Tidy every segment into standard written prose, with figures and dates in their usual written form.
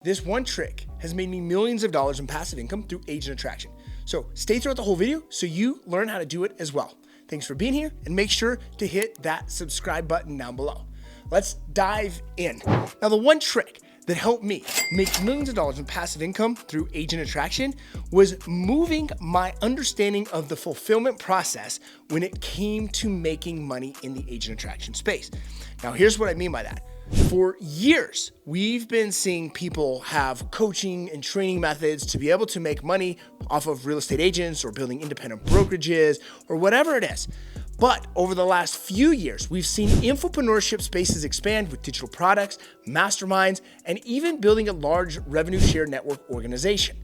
This one trick has made me millions of dollars in passive income through agent attraction. So stay throughout the whole video so you learn how to do it as well. Thanks for being here, and make sure to hit that subscribe button down below. Let's dive in. Now, the one trick that helped me make millions of dollars in passive income through agent attraction was moving my understanding of the fulfillment process when it came to making money in the agent attraction space. Now, here's what I mean by that. For years, we've been seeing people have coaching and training methods to be able to make money off of real estate agents or building independent brokerages or whatever it is. But over the last few years, we've seen infopreneurship spaces expand with digital products, masterminds, and even building a large revenue share network organization.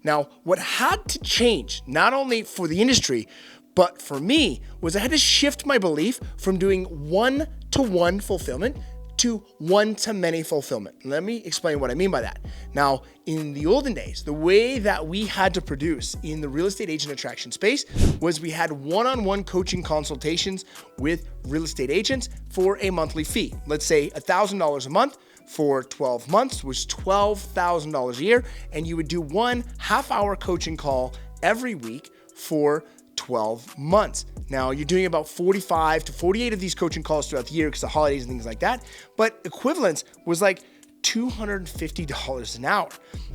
Now, what had to change, not only for the industry, but for me, was I had to shift my belief from doing one-to-one fulfillment to one-to-many fulfillment. Let me explain what I mean by that. Now, in the olden days, the way that we had to produce in the real estate agent attraction space was we had one-on-one coaching consultations with real estate agents for a monthly fee. Let's say $1,000 a month for 12 months was $12,000 a year, and you would do one half-hour coaching call every week for 12 months. Now, you're doing about 45 to 48 of these coaching calls throughout the year because of holidays and things like that, but equivalence was like $250 an hour.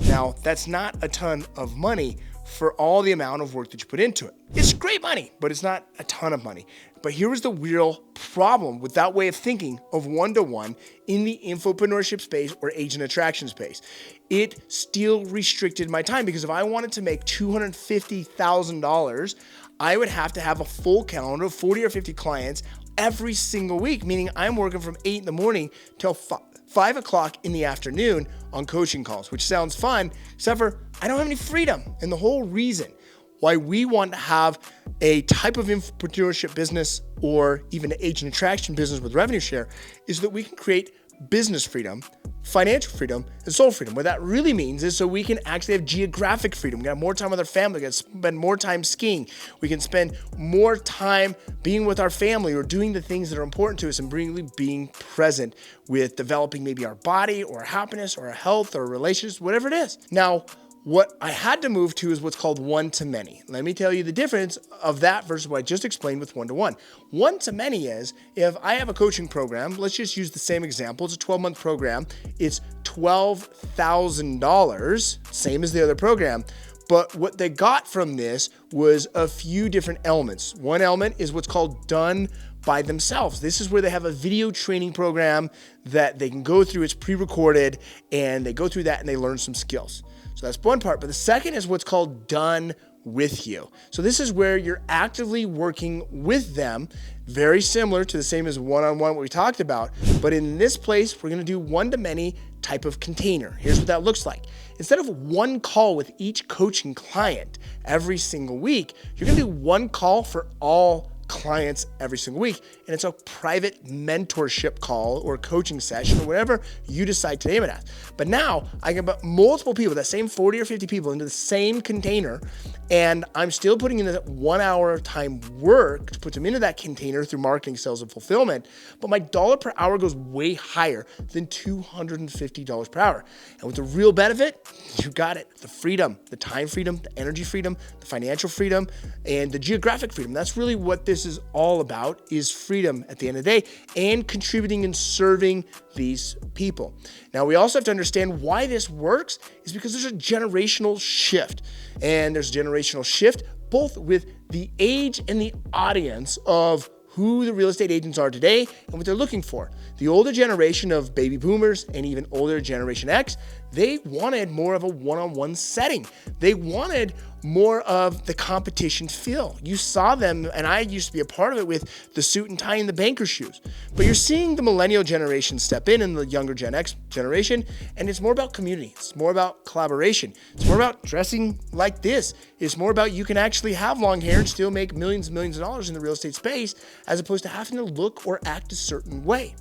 Now, that's not a ton of money for all the amount of work that you put into it. It's great money, but it's not a ton of money. But here was the real problem with that way of thinking of one-to-one in the infopreneurship space or agent attraction space. It still restricted my time because if I wanted to make $250,000, I would have to have a full calendar of 40 or 50 clients every single week, meaning I'm working from 8 in the morning till 5 o'clock in the afternoon on coaching calls, which sounds fun, except for I don't have any freedom. And the whole reason why we want to have a type of infopreneurship business or even an agent attraction business with revenue share is that we can create business freedom, financial freedom, and soul freedom. What that really means is so we can actually have geographic freedom. We can have more time with our family. We can spend more time skiing. We can spend more time being with our family or doing the things that are important to us and really being present with developing maybe our body or our happiness or our health or relationships, whatever it is. Now, what I had to move to is what's called one-to-many. Let me tell you the difference of that versus what I just explained with one-to-one. One-to-many is if I have a coaching program, let's just use the same example. It's a 12-month program. It's $12,000, same as the other program. But what they got from this was a few different elements. One element is what's called done by themselves. This is where they have a video training program that they can go through. It's pre-recorded, and they go through that and they learn some skills. So that's one part. But the second is what's called done with you. So this is where you're actively working with them, very similar to the same as one-on-one what we talked about. But in this place, we're going to do one-to-many type of container. Here's what that looks like. Instead of one call with each coaching client every single week, you're going to do one call for all clients every single week. And it's a private mentorship call or coaching session or whatever you decide to name it as. But now I can put multiple people, that same 40 or 50 people into the same container, and I'm still putting in that 1 hour time work to put them into that container through marketing, sales, and fulfillment. But my dollar per hour goes way higher than $250 per hour. And with the real benefit, you got it. The freedom, the time freedom, the energy freedom, the financial freedom, and the geographic freedom. That's really what this is all about, is freedom at the end of the day and contributing and serving these people. Now, we also have to understand why this works is because there's a generational shift. And there's a generational shift both with the age and the audience of who the real estate agents are today and what they're looking for. The older generation of baby boomers and even older Generation X, they wanted more of a one-on-one setting. They wanted more of the competition feel. You saw them, and I used to be a part of it with the suit and tie and the banker shoes. But you're seeing the millennial generation step in and the younger Gen X generation, and it's more about community. It's more about collaboration. It's more about dressing like this. It's more about you can actually have long hair and still make millions and millions of dollars in the real estate space as opposed to having to look or act a certain way.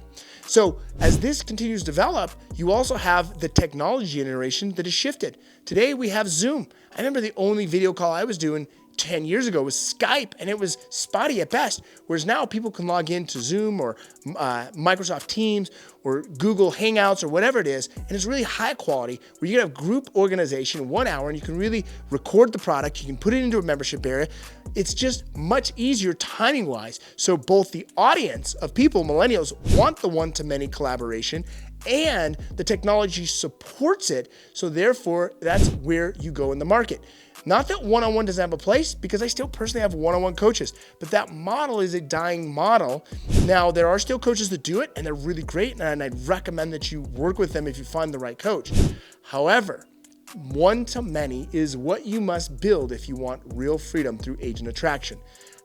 So as this continues to develop, you also have the technology generation that has shifted. Today we have Zoom. I remember the only video call I was doing 10 years ago was Skype, and it was spotty at best. Whereas now people can log into Zoom or Microsoft Teams or Google Hangouts or whatever it is, and it's really high quality where you can have group organization in 1 hour and you can really record the product. You can put it into a membership area. It's just much easier timing wise. So both the audience of people, millennials, want the one-to-many collaboration, and the technology supports it. So therefore, that's where you go in the market. Not that one-on-one doesn't have a place, because I still personally have one-on-one coaches, but that model is a dying model. Now, there are still coaches that do it, and they're really great, and I'd recommend that you work with them if you find the right coach. However, one-to-many is what you must build if you want real freedom through agent attraction.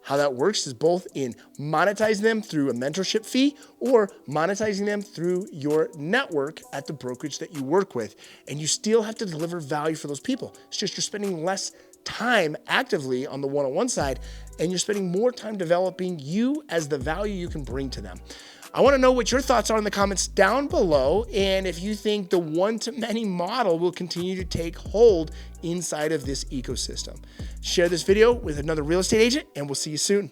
How that works is both in monetizing them through a mentorship fee or monetizing them through your network at the brokerage that you work with. And you still have to deliver value for those people. It's just you're spending less time actively on the one-on-one side, and you're spending more time developing you as the value you can bring to them. I want to know what your thoughts are in the comments down below, and if you think the one-to-many model will continue to take hold inside of this ecosystem. Share this video with another real estate agent, and we'll see you soon.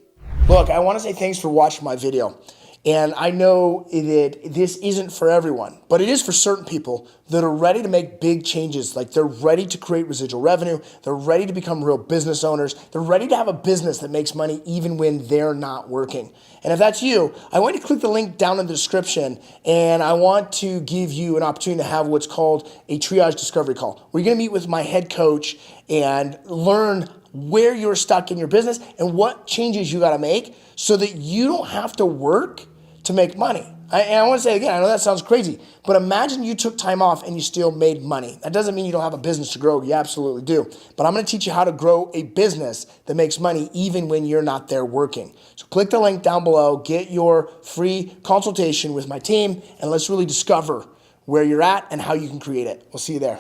Look, I want to say thanks for watching my video. And I know that this isn't for everyone, but it is for certain people that are ready to make big changes. Like, they're ready to create residual revenue. They're ready to become real business owners. They're ready to have a business that makes money even when they're not working. And if that's you, I want you to click the link down in the description, and I want to give you an opportunity to have what's called a triage discovery call, where you're going to meet with my head coach and learn where you're stuck in your business and what changes you got to make so that you don't have to work to make money. And I want to say again, I know that sounds crazy, but imagine you took time off and you still made money. That doesn't mean you don't have a business to grow. You absolutely do. But I'm going to teach you how to grow a business that makes money even when you're not there working. So click the link down below, get your free consultation with my team, and let's really discover where you're at and how you can create it. We'll see you there.